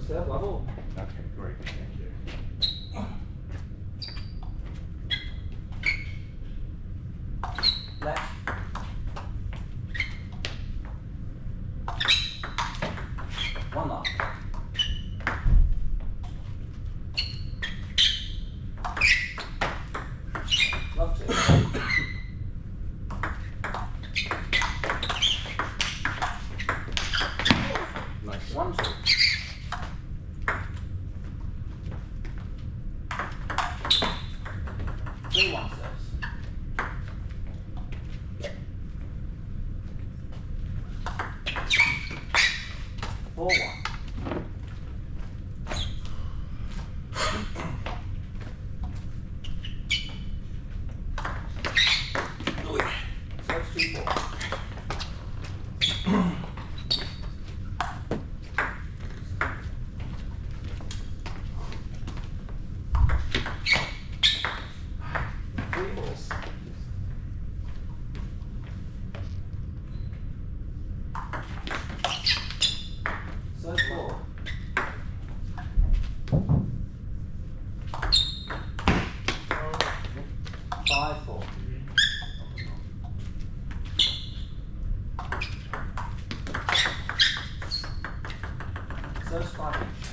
Serve level. Okay, great, thank you. Left. One left. Love two. Nice. 1 2. Three 1 serves. 4 1. Serves 2 4. Three balls. Serve 4. 5 4. Serves 5 each.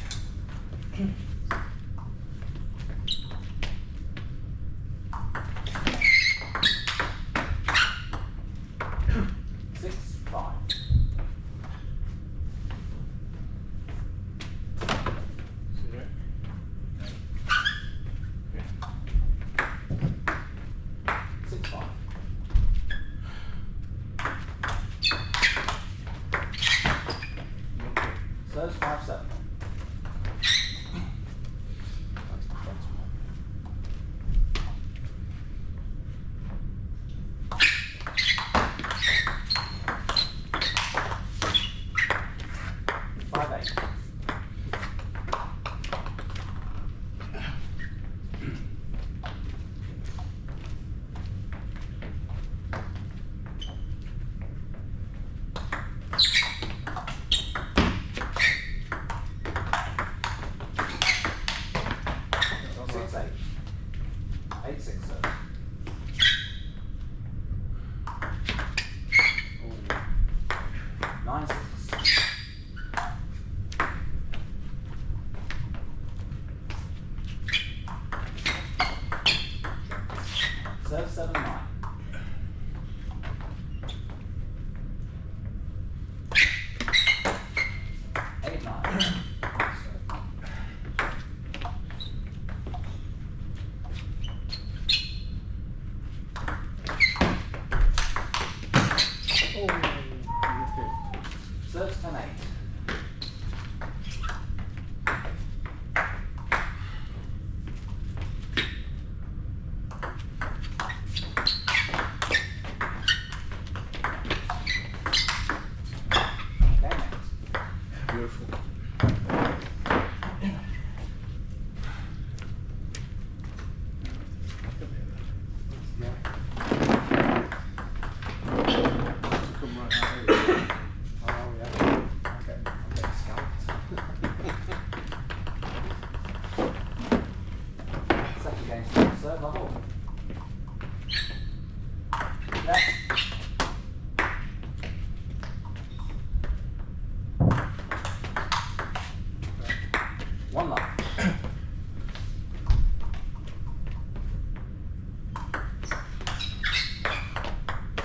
6 5. Six 5. Serves 5 7. Five 8. Six 8. 8 6 serves. Nine 6. Serve 7 9. 8 9. Serves 10 8. Okay, next. Beautiful. Come right out here. Oh yeah. Okay, I'm getting scalped. Second game start. Serve level. Left. One left.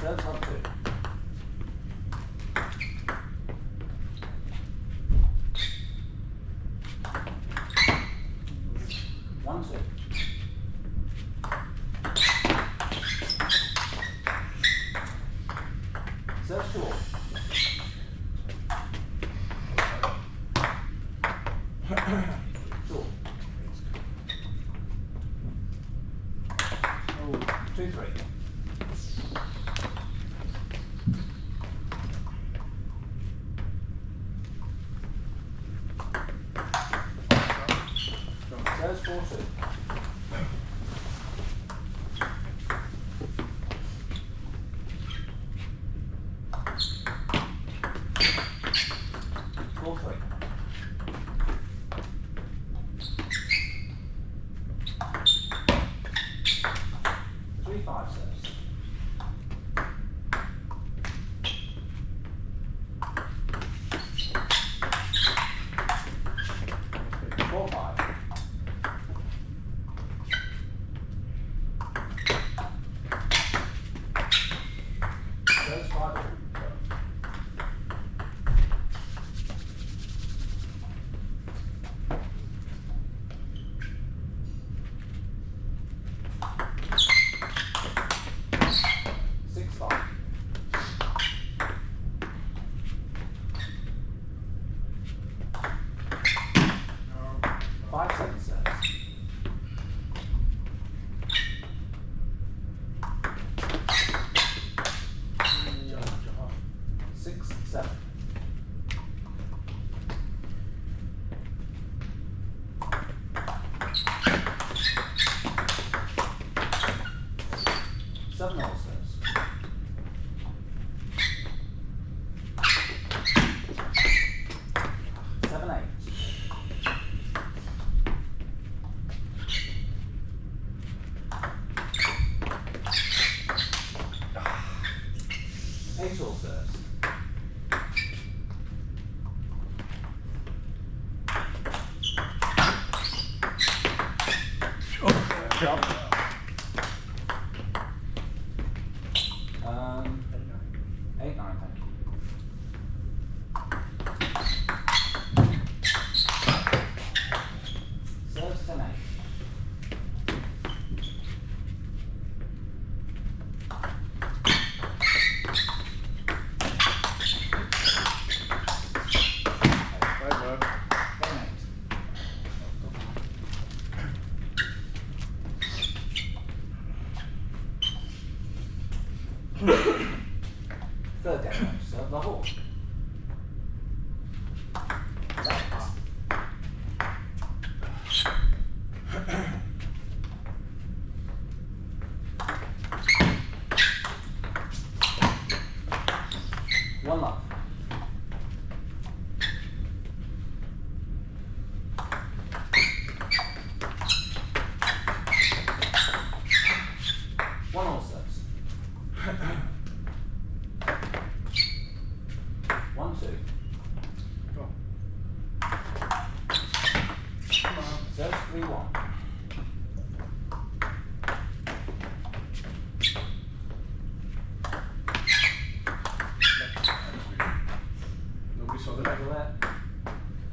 Serves on 2. One 2. Serves 2 all. Two. 2 3. Serves 4 2. 4 3. 5-7 serves. 6-7. 7 all serves. 7-8. 8 all serves. 8-9, thank you. Serves 10-8. 10-8. Third game match, serve the hawk. Left. 1 love. 1 all serves. 1-2. Serves 3-1. Nobody saw the Over level. there. I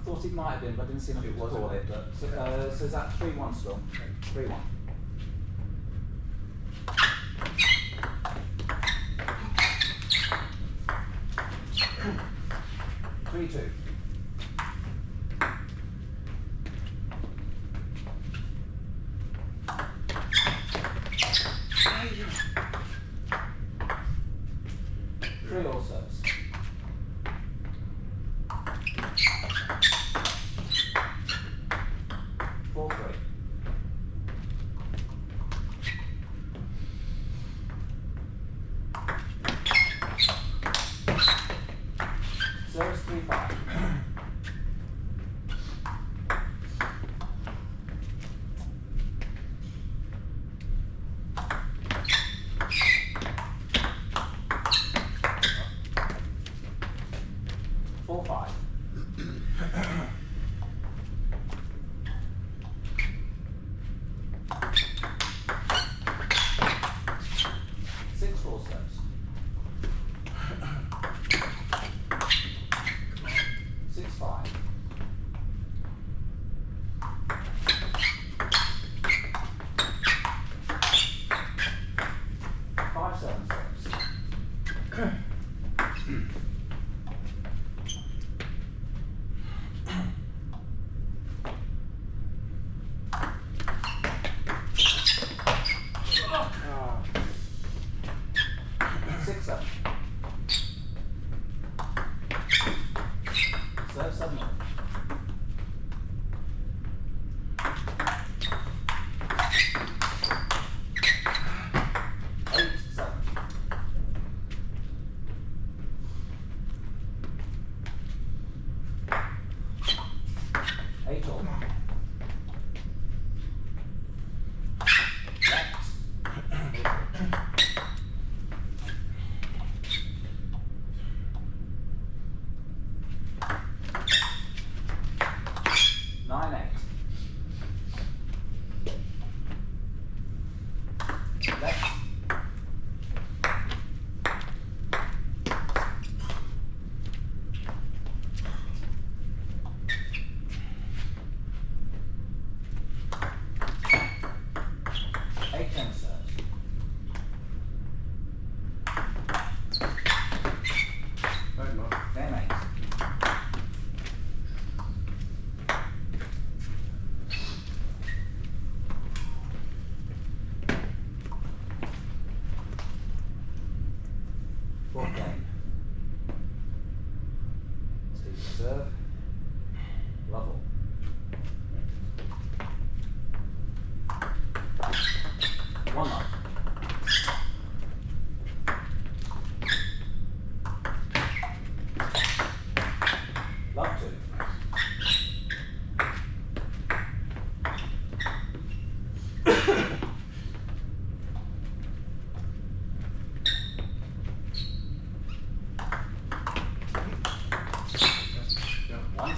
thought it might have been, but I didn't see enough to call it. But so is that 3-1 still? 3-1. 3-2. 3 all serves. 4-3. 3-5. 4-5. 6 full serves. 6-5. 5-7 serves. 6-7. Serve 7 all.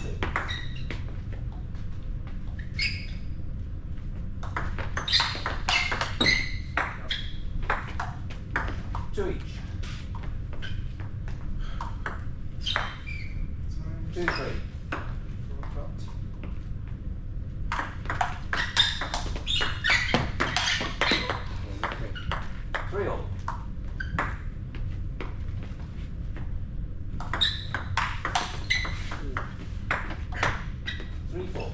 5-2. Two each. 2-3. 3-all. 3-4.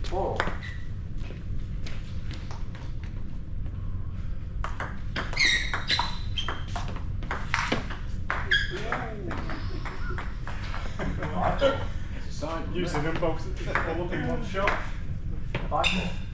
4-all. 5-all. It's a sign. Using them both all up in one shot. 5-4.